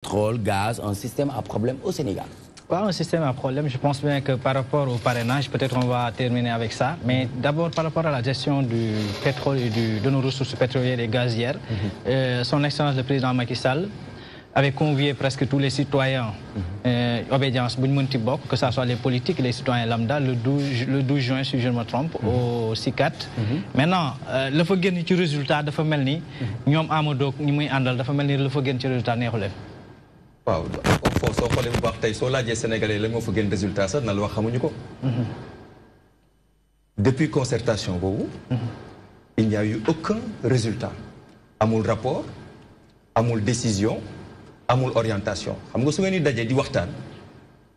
pétrole, gaz, un système à problème au Sénégal? Pas un système à problème. Je pense bien que par rapport au parrainage, peut-être on va terminer avec ça. Mais d'abord, par rapport à la gestion du pétrole et de nos ressources pétrolières et gazières, son Excellence le Président Macky Sall avait convié presque tous les citoyens obédience que ce soit les politiques et les citoyens lambda le 12 juin si je ne me trompe au CICAT. Maintenant le fa génn ci résultat dafa mel ni ñoom Amadou ñi muy àndal dafa mel ni la fa génn ci résultat neexu leen. waaw foofu soo xoolee bu baax tey soo laajee Sénégalais la moo fa génn résultat sax na la wax xamuñu ko. Depuis concertation boobu. Il n'y a eu aucun résultat. Amul rapport amul décision amul orientation xam nga su ngeen di dajee di waxtaan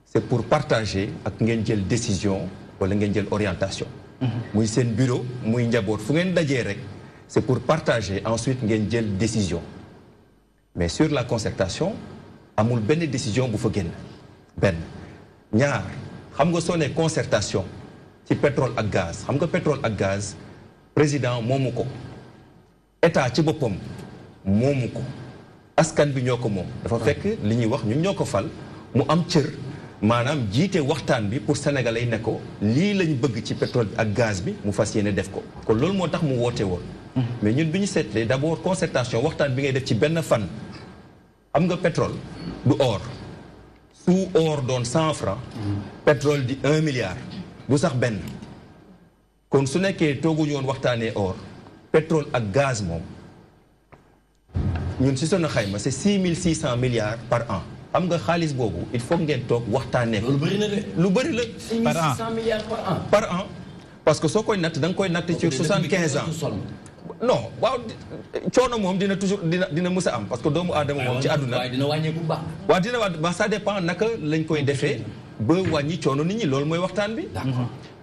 c'est pour partager ak ngeen jël décision wala ngeen jël orientation. muy seen bureau muy njaboot fu ngeen dajee rek c'est pour partager ensuite ngeen jël décision mais sur la concertation amul benn décision bu fa génn benn ñaar xam nga soo nee concertation ci pétrole ak gaz xam nga pétrole ak gaz président moomu ko état ci boppam moomu ko askan bi ñoo ko moom dafa fekk li ñuy wax ñun ñoo ko fal mu am cër maanaam jiite waxtaan bi pour sénégalais yi ne ko lii lañ bëgg ci pétrole bi ak gaz bi mu fas yéene def ko kon loolu moo tax mu woote woon mais ñun bi ñu seetlee d'abord concertation waxtaan bi ngay def ci benn fan xam nga pétrole du or su or doon 100 francs pétrole di 1 milliard du sax benn kon su nekkee tooguñu woon waxtaanee or pétrole ak gaz moom ñun si sunu xayma c'est 6600 milliards par an xam nga xaalis boobu il faut ngeen toog waxtaanee ko. lu bëri la de. lu bëri la. 6600 milliards par an. par an parce que soo koy natt da nga koy natt ci 75 ans. non waaw coono moom dina toujours dina mës a am parce que doomu aadama moom ci àdduna. waaye dina wàññeeku bu baax. waaw dina wàññi ça dépend naka lañ koy defee ba wàññi coono nit ñi loolu mooy waxtaan bi.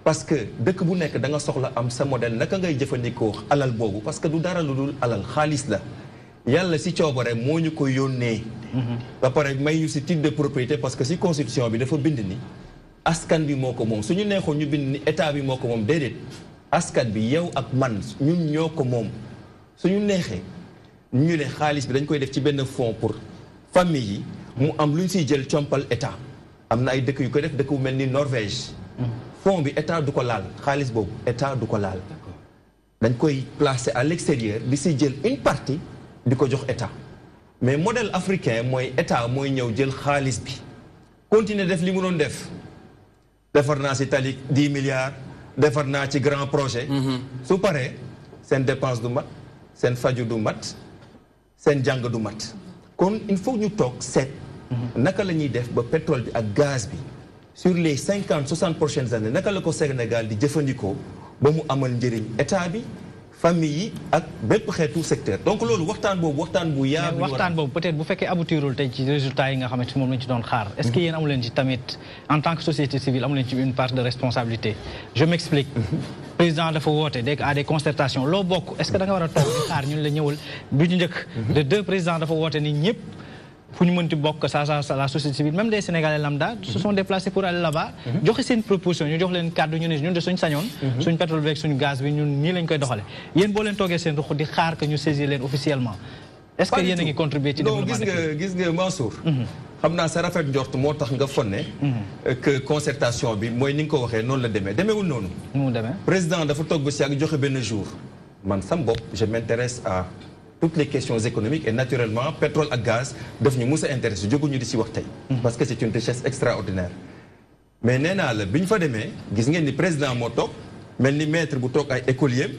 parce que dëkk bu nekk da nga soxla am sa modèle naka ngay jëfandikoo alal boobu parce que du dara lu dul alal xaalis la. yàlla si coobare moo ñu ko yónnee. ba pare may ñu si titre de propriété parce que si constitution bi dafa bind ni askan bi moo ko moom suñu neexoon ñu bind ni état bi moo ko moom déedéet askan bi yow ak man ñun ñoo ko moom suñu neexee ñu ne xaalis bi dañ koy def ci benn fonds pour famille yi mu am lu ñu siy jël compal état am na ay dëkk yu ko def dëkk bu mel ni Norvège fonds bi état du ko laal xaalis boobu état du ko laal dañ koy placer à l'extérieur di si jël une partie di ko jox état mais modèle africain mooy état mooy ñëw jël xaalis bi continuer def li mu doon def defar naa si tali 10 milliards defar naa ci grand projet su paree seen dépense du mat seen faju du mat seen jàng du mat kon il faut ñu toog seet naka la ñuy def ba pétrole bi ak gaz bi sur les 50-60 prochaines années naka la ko Sénégal di jëfandikoo ba mu amal njëriñ état bi famille yi ak bépp xeetu secteur donc loolu waxtaan boobu waxtaan bu yaa waxtaan boobu peut-être bu fekkee aboutirul tey ci résultats yi nga xamante moom lañu ci doon xaar est-ce que yéen amu leen ci tamit en tant que société civile amu leen ci une part de responsabilité je m'explique président dafa woote dégg à des concertations loo bokk est-ce que da nga war a toog di xaar ñun la ñëwal bu ñu njëkk de deux présidents dafa woote ni ñëpp fu ñu mënti bokk ça la société civile même des Sénégalais lambda se sont déplacés pour aller là-bas joxe seen proposition ñu jox leen kàddu ñu ne ñun de suñ sañoon suñ pétrole beeg suñ gaz bi ñun nii lañ koy doxale yéen boo leen toogee seen ruq di xaar que ñu saisir leen officiellement est-ce que yéen a ngi contribuer ci développement gis nga Mansour xam naa sa rafet njort moo tax nga fonne que concertation bi mooy ni nga ko waxee noonu la demee demeewul noonu mu demee président dafa toog ba si ak joxe benn jour man sam bopp je m'intéresse à toutes les questions économiques et naturellement pétrole et gaz daf ñu mus a intéressé jóguñu di si wax tey parce que c'est une richesse extraordinaire mais nee naa la bi ñu fa demee gis ngeen ni président moo toog mel ni maître bu toog ay écolier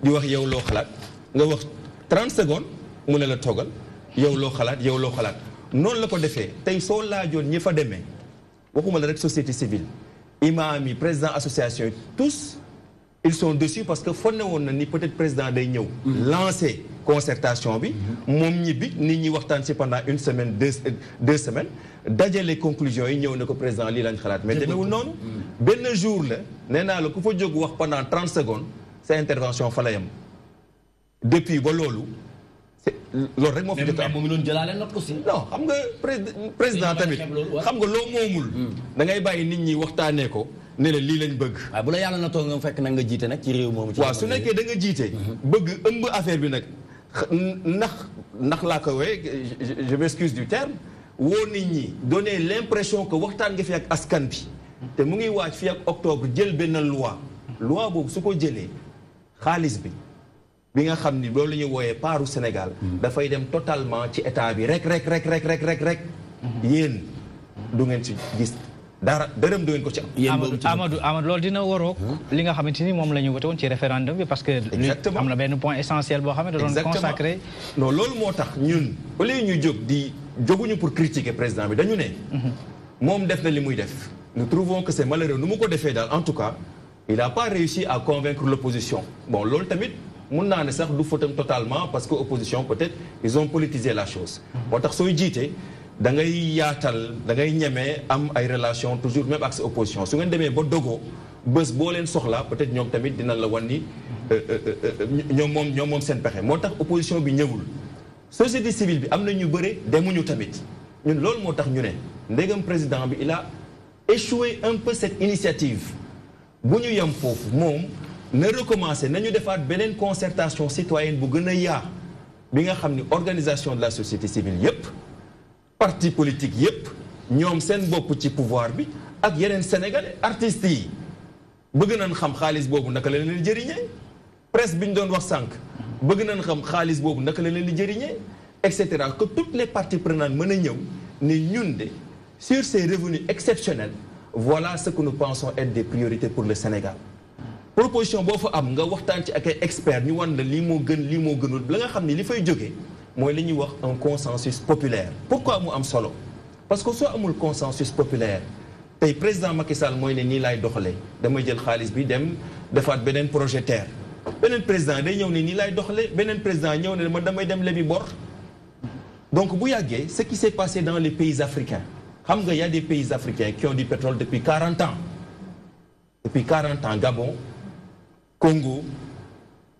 di wax yow loo xalaat nga wax 30 secondes mu ne la toogal yow loo xalaat yow loo xalaat noonu la ko defee tey soo laajoon ñi fa demee waxuma la rek société civile imam yi président association yi tous ils sont dessus parce que fonne woon na ni peut-être président day ñëw lancer concertation bi moom ñibbi nit ñi waxtaan ci pendant une semaine deux semaines dajale conclusions yi ñëw ne ko président lii lañ xalaat mais demeewul noonu benn jour la nee naa la ku fa jóg wax pendant 30 secondes sa intervention fa la yem depuis ba loolu loolu rek moo fi jot am moom mi doon jëlaale note aussi non xam nga président tamit xam nga loo moomul da ngay bàyyi nit ñi waxtaanee ko ne la lii lañ bëgg waaw bu la yàlla na toog nga fekk nag nga jiite nag ci réew moomu waaw su nekkee da nga jiite bëgg ëmb affaire bi nag ndax laa ko wooye je m'excuse du terme woo nit ñi donner l'impression que waxtaan nga fi ak askan bi te mu ngi waaj fi ak octobre jël benn loi boobu su ko jëlee xaalis bi nga xam ni loolu la ñuy wooyee paaru Sénégal dafay dem totalement ci état bi rek yéen du ngeen ci gis dara dërëm du ngeen ko ci am. Amadou loolu dina waroog li nga xamante ni moom la ñu wote woon ci référendum bi parce que am na benn point essentiel boo xam ne da doon consacré non loolu moo tax ñun au lieu ñu jóguñu pour critiquer président bi dañu ne moom def na li muy def nous trouvons que c'est malheureux nu mu ko defee daal en tout cas il n'a pas réussi à convaincre l'opposition bon loolu tamit mun naa ne sax du fautam totalement parce que opposition peut-être ils ont politisé la chose moo tax sooy jiite da ngay yaatal da ngay ñemee am ay relation toujours même ak sa opposition su ngeen demee ba dogoo bés boo leen soxla peut-être ñoom tamit dina la wan ni ñoom moom seen pexe moo tax opposition bi ñëwul société civile bi am na ñu bëre demuñu tamit ñun loolu moo tax ñu ne ndégam président bi il a échoué un peu cette initiative bu ñu yem foofu moom na recommencer nañu defaat beneen concertation citoyenne bu gën a yaa bi nga xam ni organisation de la société civile yépp parti politique yépp ñoom seen bopp ci pouvoir bi ak yeneen sénégalais artistes yi bëgg nañ xam xaalis boobu naka la leen di jëriñee presse bi ñu doon wax sànq bëgg nañ xam xaalis boobu naka la leen di jëriñee et cetera que toutes les parties prenantes mën a ñëw ne ñun de sur ces revenus exceptionnels voilà ce que nous pensons être des priorités pour le Sénégal proposition boo fa am nga waxtaan ci ak ay experts ñu wan la lii moo gën lii moo gënul la nga xam ni li fay jógee mooy li ñuy wax un consensus populaire pourquoi mu am solo parce que soo amul consensus populaire tey président Macky Sall mooy ne nii laay doxalee damay jël xaalis bi dem defaat beneen projet terre beneen président day ñëw ne nii laay doxalee beneen président ñëw ne ma damay dem lebi bor donc bu yàggee ce qui s'est passé dans les pays africains xam nga y a des pays africains qui ont du pétrole depuis 40 ans Gabon Congo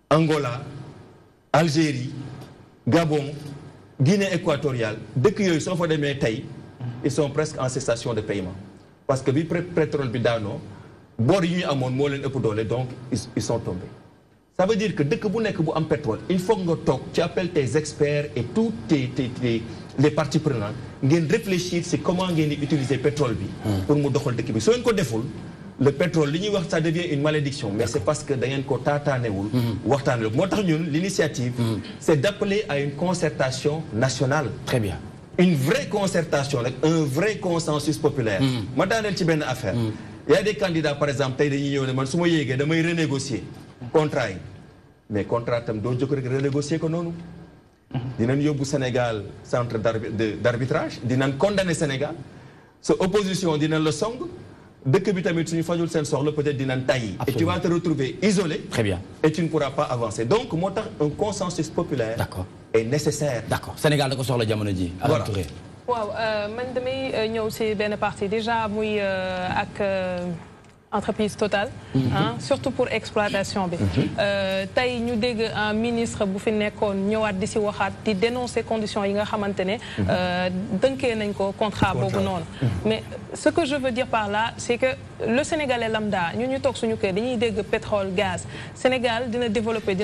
Angola Algérie Gabon Guinée équatoriale dëkk yooyu soo fa demee tey ils sont presque en cessation de paiement parce que bi pétrole bi daanoo bor yi ñu amoon moo leen ëpp doole donc ils sont tombés ça veut dire que dëkk bu nekk bu am pétrole il faut nga toog tu appelles tes experts et tous les parties prenantes ngeen réfléchir c'est comment ngeen di utiliser pétrole bi pour mu doxal dëkk bi soo ngeen ko deful le pétrole li ñuy wax ça devient une malédiction mais c'est parce que da ngeen ko taataanewul waxtaanewul moo tax ñun l'initiative c'est d'appeler à une concertation nationale très bien une vraie concertation nag un vrai consensus populaire ma daaneel ci benn affaire il y a des candidats par exemple tey dañuy ñëw ne man su ma yéegee damay renégocier contrat yi mais contrat tam doo jóg rek renégocier ko noonu dinañ yóbbu Sénégal centre d'arbitrage dinañ condamner Sénégal sa opposition dinañ la song dëkk bi tamit suñu fajul seen soxla peut-être dinañ tàyyi et tu vas te retrouver isolé très bien et tu ne pourras pas avancer donc moo tax un consensus populaire est nécessaire d'accord Sénégal da ko soxla jamono ji voilà waaw man damay ñëw si benn partie déjà muy ak entreprise Total surtout pour exploitation bi tey ñu dégg un ministre bu fi nekkoon ñëwaat di si waxaat di dénoncer conditions yi nga xamante ne dënkee nañ ko contrat boobu noonu mais ce que je veux dire par là c'est que le Sénégalais lambda ñu toog suñu kër dañuy dégg pétrole gaz Sénégal dina développer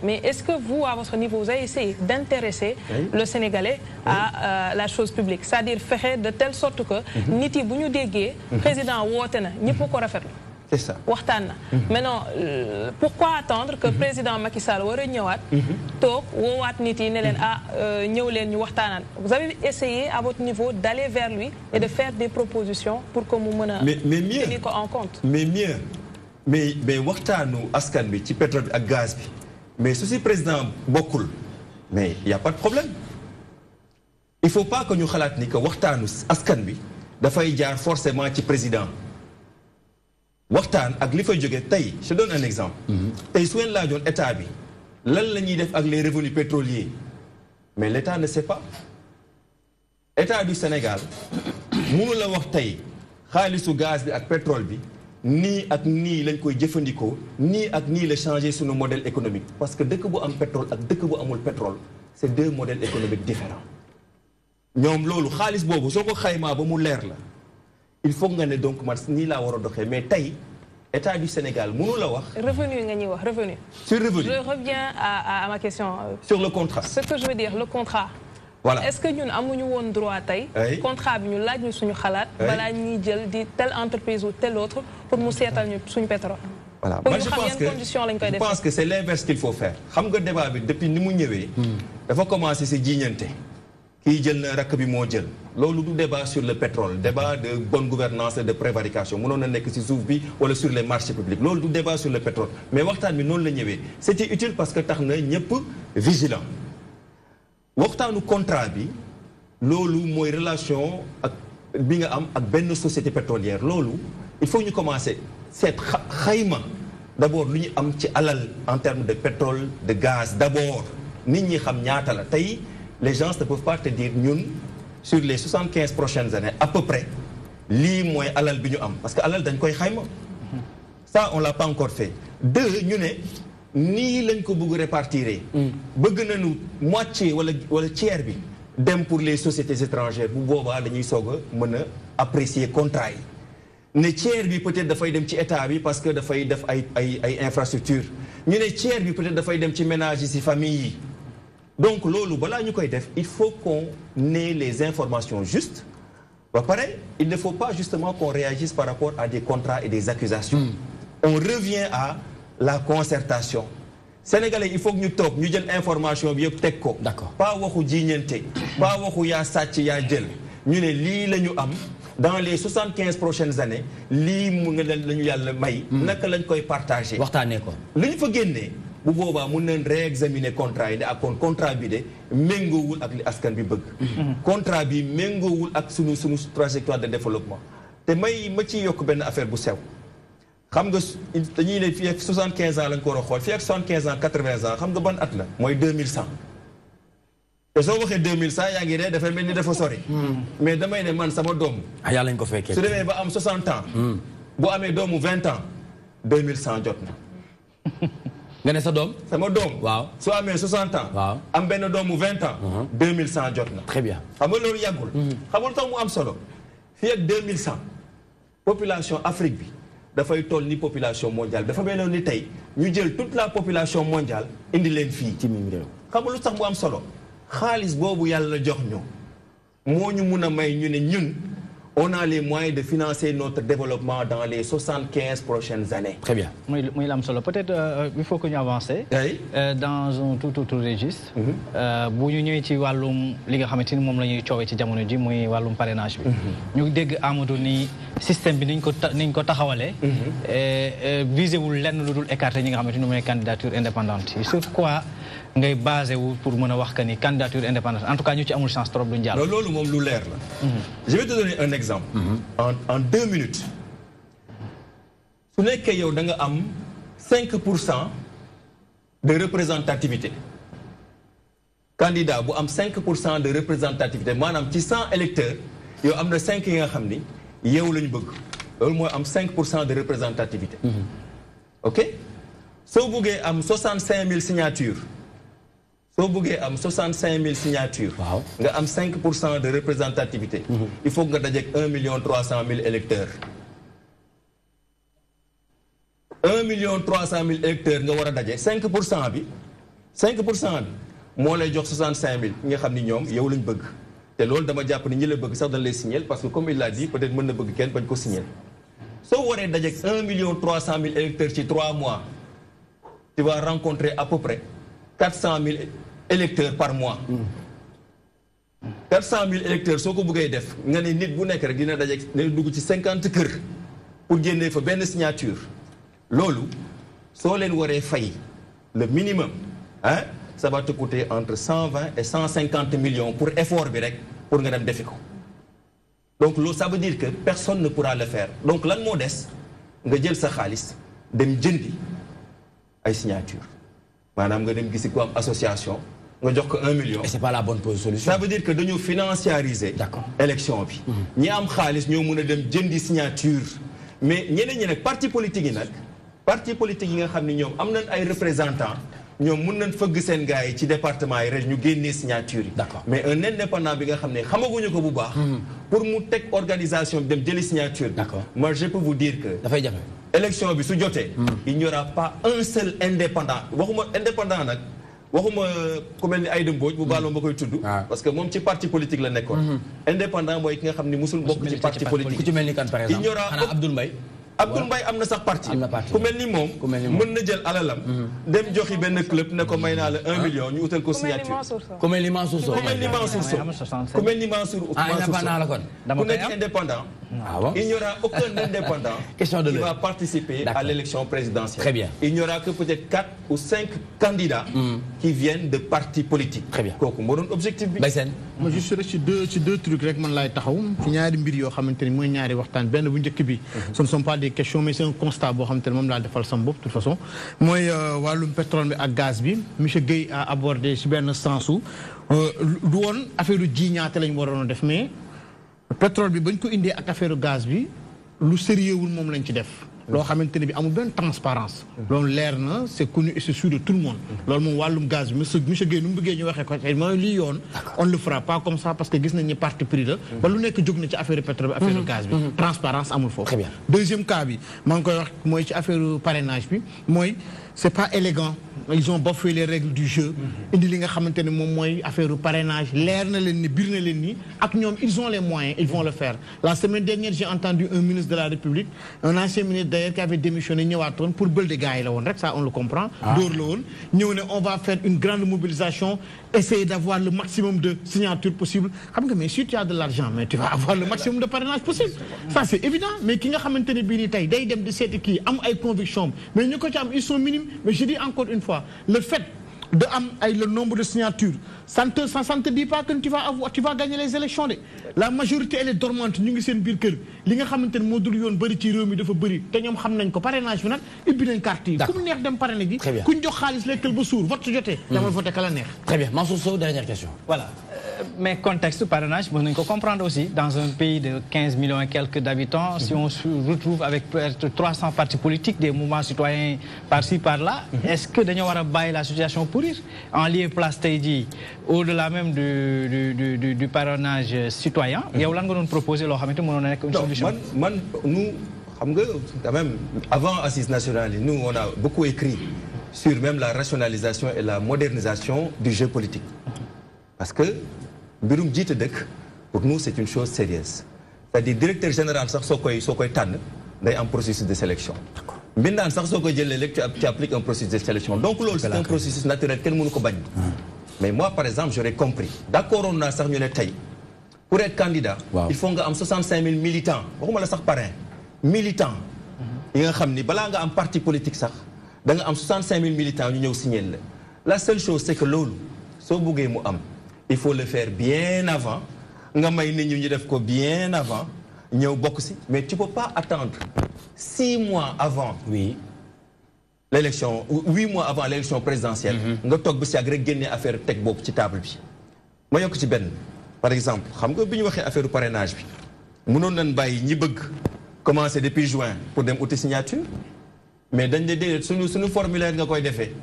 mais est-ce que vous à votre niveau vous avez essayé d'intéresser le Sénégalais à la chose publique c'est-à-dire fexe de telle sorte que nit yi bu ñu déggee président woote na ñëpp ko rafetlu c'est ça waxtaan na maintenant pourquoi attendre que président Macky Sall war a ñëwaat toog woowaat nit yi ne leen ñëw leen ñu waxtaanaan vous avez essayé à votre niveau d'aller vers lui et de faire des propositions pour que mu mën a tenir ko en compte mais waxtaanu askan bi ci pétrole bi ak gaz bi mais su si président bokkul mais y a pas de problème il faut pas que ñu xalaat ni que waxtaanu askan bi dafay jaar forcément ci président waxtaan ak li fay jóge tey je donne un exemple tey su ngeen laajoon état bi lan la ñuy def ak les revenus pétroliers mais l'état ne sait pas état du Sénégal mënu la wax tey xaalisu gaz bi ak pétrole bi nii ak nii lañ koy jëfandikoo nii ak nii la changer sunu modèle économique parce que dëkk bu am pétrole ak dëkk bu amul pétrole c'est deux modèles économiques différents ñoom loolu xaalis boobu soo ko xaymaa ba mu leer la il faut nga ne donc man nii laa war a doxee mais tey état du Sénégal mënu la wax. revenu nga ñuy wax revenu. sur revenu je reviens à ma question. sur le contrat. ce que je veux dire le contrat voilà est-ce que ñun amuñu woon droit tey contrat bi ñu laaj ñu suñu xalaat balaa ñuy jël di telle entreprise ou telle autre pour mu seetal ñu suñu pétrole voilà pour moi ñu je xam pense yan que conditions lañ koy je pense que c'est l'inverse qu'il faut faire xam nga débat bi depuis ni mu ñëwee dafa commencer si jiiñante kii jël na rakk bi moo jël loolu du débat sur le pétrole débat de bonne gouvernance et de prévarication mënoon na nekk si suuf bi wala sur les marchés publics loolu du débat sur le pétrole mais waxtaan bi noonu la ñëwee c'était utile parce que tax na ñëpp vigilant waxtaanu contrat bi loolu mooy relation ak bi nga am ak benn société pétrolière loolu il faut ñu commencer seet xayma d'abord lu ñu am ci alal en termes de pétrole de gaz d'abord nit ñi xam ñaata la tey les gens ne peuvent pas te dire ñun sur les 75 prochaines années à peu près lii mooy alal bi ñu am parce que alal dañ koy xayma ça on l'a pas encore fait deux ñu ne nii lañ ko bëgg répartir bëgg nañu moitié wala tiers bi dem pour les sociétés étrangères bu boobaa dañuy soog a mën a apprécier contrat yi ne tiers bi peut-être dafay dem ci état bi parce que dafay def ay infrastructures ñu ne tiers bi peut-être dafay dem ci ménage yi ci famille yi donc loolu balaa ñu koy def il faut qu'on ait les informations justes ba pare il ne faut pas justement qu'on réagisse par rapport à des contrats et des accusations on revient à la concertation sénégalais il faut que ñu toog ñu jël information bi yëpp teg ko d'accord pas waxu jiiñante pas waxu yaa sàcc yaa jël ñu ne lii la ñu am dans les 75 prochaines années lii mu nga la ñu yàlla may naka lañ koy partager waxtaanee ko li ñu fa génnee bu boobaa mun nañ réexaminer contrat yi ne ak kon contrat bi de méngoowul ak li askan bi bëgg contrat bi méngoowul ak sunu trajectoire de développement te ma ciy yokk benn affaire bu sew xam nga dañuy ne fii ak 75 ans lañ ko war a xool fii ak 75 ans 80 ans xam nga ban at la mooy 2100 te soo waxee 2100 yaa ngi ree dafa mel ni dafa sori mais damay ne man sama doom yàlla ñu ko fekkee su demee ba am 60 ans bu amee doomu 20 ans 2100 jot na nga ne sa doom sama doom waaw soo amee 60 ans waaw am benn doomu 20 ans 2100 jot na très bien xam nga loolu yàggul xam nga tax mu am solo fii ak 2100 population Afrique bi dafay toll ni population mondiale dafa mel ni tey ñu jël toute la population mondiale indi leen fii ci mim réew xam nga lu tax mu am solo xaalis boobu yàlla jox ñu moo ñu mun a may ñu ne ñun on a les moyens de financer notre développement dans les 75 prochaines années. Très bien. Oui, solo. Peut-être il faut que nous avancions dans un tout autre registre. Si nous avons ci walum li nga xamanteni mom lañuy ciowé ci jamono ji muy walum parrainage bi. Ñu dégg Amadou ni système bi niñ ko taxawalé visé wul lenn lu dul écarter ñi nga xamanteni moy candidature indépendante. Sur quoi ngay basé wu pour mëna wax que ni candidature indépendante en tout cas ñu ci amul chance trop duñ jall. Lolu mom lu leer la. Je vais te donner un exemple. En 2 minutes. Su nekkee yow da nga am 5% de représentativité. Candidat bu am 5% de représentativité maanaam ci 100 électeurs yow am na 5 yi nga xam ni yow la ñu bëgg loolu mooy am 5% de représentativité. Ok soo buggee am 65 000 signatures. Si vous avez 65 000 signatures, vous avez 5% de représentativité. Il faut que vous ayez 1 300 000 électeurs. 1 300 000 électeurs, vous avez 5%. 5%, moi, je 65 000. Vous savez, vous avez un bug. Et là, je vais vous dire les signer parce que, comme il l'a dit, peut-être que vous ne pouvez pas signer. Si vous avez 1 300 000 électeurs sur 3 mois, tu vas rencontrer à peu près 400 000 électeurs par mois. 400 000 électeurs, ce que vous avez fait, vous avez 50 cœurs pour gagner une signature. Lolo, si vous avez fait le minimum, hein, ça va te coûter entre 120 et 150 millions pour effort pour gagner des défis. Donc ça veut dire que personne ne pourra le faire. Donc là, modeste, vous avez sa khalis, dem jëndi ay signature. Madame, vous avez une association. Nga jox ko 1 million. Et c'est pas la bonne solution. Ça veut dire que dañu financiariser l'élection bi. Ñi am xaalis ñoo mëna dem jëndi signature. Mais ñeneen ñi nak parti politique yi nga xamni ñoom am nañ ay représentants ñoom mën nañ fëgg seen gars yi ci département yi rek ñu génnee signature yi. Mais un indépendant bi nga xamné xamaguñu ko bu baax. Pour mu tek organisation dem jëli signature. Moi je peux vous dire que da fay jafé. Élection bi su joté, il n'y aura pas un seul indépendant. Waxuma indépendant nak waxuma ku mel ni Aïda Mbodj bu baaloo ma koy tudd. parce que moom ci parti politique la nekkoon. indépendant mooy ki nga xam ni musul bokk ci parti politique. ku ci mel ni kan par exemple xanaa Abdoul Mbaye. Abdoul Mbaye am na sax parti ku mel ni moom mën na jël alalam dem joxi benn club ne ko may naa la 1 million ñu utal ko signature ku mel ni Mansour Sow ku mel ni Mansour Sow ku mel ni Mansour ku nekk indépendant il n'y aura aucun indépendant qui va participer à l'élection présidentielle. Très bien. Il n'y aura que peut-être 4 ou 5 candidats qui viennent de partis politiques. Très bien. kooku moo doon objectif bi. moi je suis rek ci deux trucs rek man laay taxaw ci ñaari mbir yoo xamante ni mooy ñaari waxtaan benn bu njëkk bi ce ne sont pas des questions mais c'est un constat boo xamante ne moom laa defal sama bopp de toute façon mooy wàllum pétrole bi ak gaz bi monsieur Guèye a abordé ci benn sens u du woon affaire u jiiñaate lañ waroon a def mais pétrole bi bañ ko indee ak affaire gaz bi lu sérieux wul moom lañ ci def loo xamante ne bi amul benn transparence loolu leer na c'est connu et c'est sûr de tout le monde loolu moom wàllum gaz bi monsieur Guèye nu mu bëggee ñu waxee ko tey mooy lii yoon on le fera pas comme ça parce que gis nañ ni parti pris la ba lu nekk jóg na ci affaire pétrole bi affaire gaz bi transparence amul foofu deuxième cas bi maa ngi koy wax mooy ci affaire parrainage bi mooy c'est pas élégant ils ont bafoué les règles du jeu indi li nga xamante ne moom mooy affaire parrainage leer na leen ni biir na leen ni ak ñoom ils ont les moyens ils vont le faire la semaine dernière j'ai entendu un ministre de la République un ancien ministre d'ailleurs qui avait démissionné ñëwaatoon pour bël de gars yi la woon rek ça on le comprend dóor la woon ñëw ne on va faire une grande mobilisation essayer d'avoir le maximum de signatures possible xam nga mais si tu as de l'argent mais tu vas avoir le maximum de parrainage possible ça c'est évident mais ki nga xamante ne bii ni tey day dem di seeti kii am ay convictions mais ñu ko ci am ils sont minimes mais je dis encore une fois le fait de am ay le nombre de signatures ça ne te dit pas que tu vas gagner les élections de la majorité elle est dormante ñu ngi seen biir kër li nga xamante ne moo dul yoon bëri ci réew mi dafa bëri te ñoom xam nañ ko parrainage bi nag ibbi nañ carte yi ku mu neex dem parrainer ji kuñ jox xaalis lekkal ba suur vote su jotee damal voté ka la neex. Très bien Mansour Sow dernière question. Voilà. Mais contexte parrainage, on peut comprendre aussi, dans un pays de 15 millions et quelques d'habitants, si on se retrouve avec peut-être 300 partis politiques, des mouvements citoyens par-ci, par-là, est-ce que nous allons bailler la situation pourrir en lieu place Taïdi, au-delà même du parrainage citoyen, il y a où proposer une solution? Nous, quand même, avant Assise nationale, nous, on a beaucoup écrit sur même la rationalisation et la modernisation du jeu politique. Parce que mbirum jiite dëkk pour nous c'est une chose sérieuse c'est-à-dire directeur général sax soo koy tànn day am processus de sélection mbindaan sax soo koy jëlee léegi tu appliques un processus de sélection donc loolu c'est un processus naturel kenn mënu ko bañ mais moi par exemple j'aurais compris d'accord on naa sax ñu ne tey pour être candidat il faut nga am 65 000 militants waxuma la sax parrain militants yi nga xam ni balaa nga am parti politique sax da nga am 65 000 militants ñu ñëw signer la seule chose c'est que loolu soo buggee mu am il faut le faire bien avant nga may nit ñu def ko bien avant ñëw bokk si mais tu peux pas attendre 6 mois avant l'élection 8 mois avant l'élection présidentielle nga toog bi si ak rek génnee affaire teg boobu ci table bi ma yokk ci benn par exemple xam nga bi ñu waxee affaire parrainage bi mënoon nañ bàyyi ñi bëgg commencer depuis juin pour dem uti signature mais dañ de déedéet suñu formulaire nga koy defee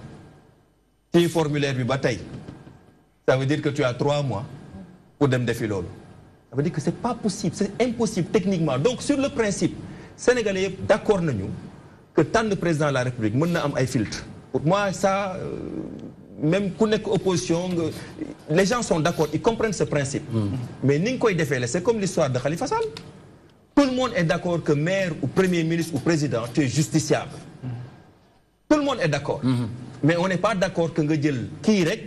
ci formulaire bi ba tey ça veut dire que tu as 3 mois pour dem défi loolu ça veut dire que c'est pas possible c'est impossible techniquement donc sur le principe sénégalais yëpp d'accord nañu que tànn président de la République mën na am ay filtres pour moi ça même ku nekk opposition les gens sont d'accord ils comprennent ce principe mais ni nga koy defee la c'est comme l'histoire de Khalifa Sall tout le monde est d'accord que maire ou premier ministre ou président tu es justiciable tout le monde est d'accord mais on n'est pas d'accord que nga jël kii rek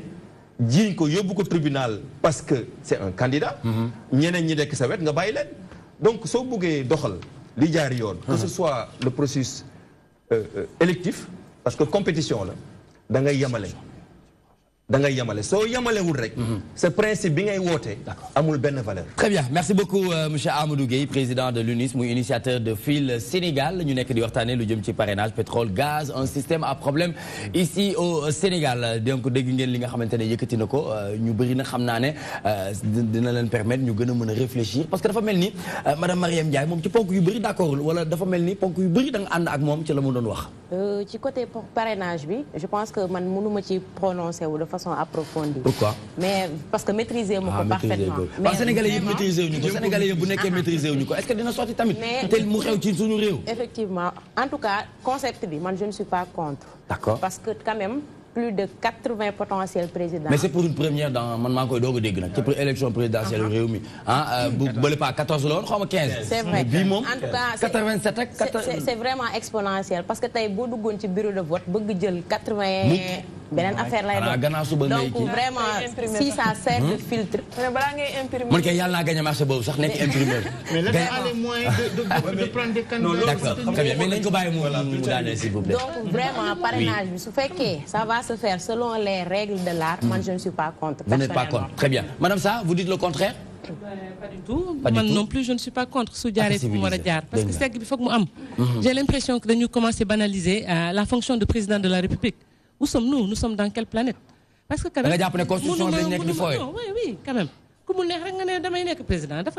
jiiñ ko yóbbu ko tribunal parce que c'est un candidat ñeneen ñi nekk sa wet nga bàyyi leen donc soo buggee doxal li jaar yoon que ce soit le processus électif parce que compétition la da ngay yemale soo yemalewul rek ce principe bi ngay woote amul benn valeur. Très bien merci beaucoup monsieur Amadou Gueye président de l'UNIS muy initiateur de Fil Sénégal ñu nekk di waxtaanee lu jëm ci parrainage pétrole gaz un système à problème ici au Sénégal donc dégg ngeen li nga xamante ne yëkkati na ko ñu bëri na xam naa ne dina leen permettre ñu gën a mën a réfléchir parce que dafa mel ni madame Marième Ndiaye moom ci ponk yu bëri d'accord wala dafa mel ni ponk yu bëri da nga ànd ak moom ci la mu doon wax. ci côté parrainage bi je pense que man mënuma ci prononcer wu de façon approfondie. Pourquoi? Mais parce que maîtriser ko parfaitement. mais Sénégalais yi maîtriser wuñu ko Sénégalais yi bu nekkee maîtriser wuñu ko est-ce que dina sotti tamit. tel mu xew ci suñu réew. Effectivement en tout cas concept bi man je ne suis pas contre. D'accord. Parce que quand même plus de 80 potentiels présidents. Mais c'est pour une première dans man maa koy doog a dégg nag ci pour élection présidentielle réew mi bu bële pas 14 la woon xaw ma 15. c'est vrai bii moom en tout cas 87 ak c'est vraiment exponentiel parce que tey boo duggoon ci bureau de vote bëgg jël 80 beneen affaire lay doon donc vraiment si ça sert de filtre. balaa ngay imprimer. man kay yàlla naa gagné marché boobu sax nekk imprimeur. mais là a les moyens de prendre des candidats. D'accord très bien mais nañ ko bàyyi mu daaneel s'il vous plaît. donc vraiment parrainage bi su fekkee ça va se faire selon les règles de l'art. man je ne suis pas contre. Vous n'êtes pas contre très bien madame Sarr vous dites le contraire. Pas du tout. Moi non plus, je ne suis pas contre ce parce que c'est qu'il faut que j'ai l'impression que nous commençons à banaliser la fonction de président de la République. Où sommes-nous? Nous sommes dans quelle planète? Parce que quand même... Oui, quand même. Comme on est président, mais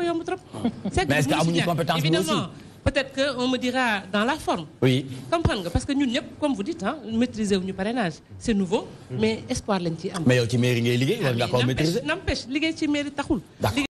est-ce qu'il y a une compétence évidemment, peut-être qu'on me dira dans la forme. Oui. Comprendre parce que nous, comme vous dites, maîtriser le parrainage, c'est nouveau, mais espoir l'enti. Mais tu mairie, il y a pas maîtriser. N'empêche, les mairie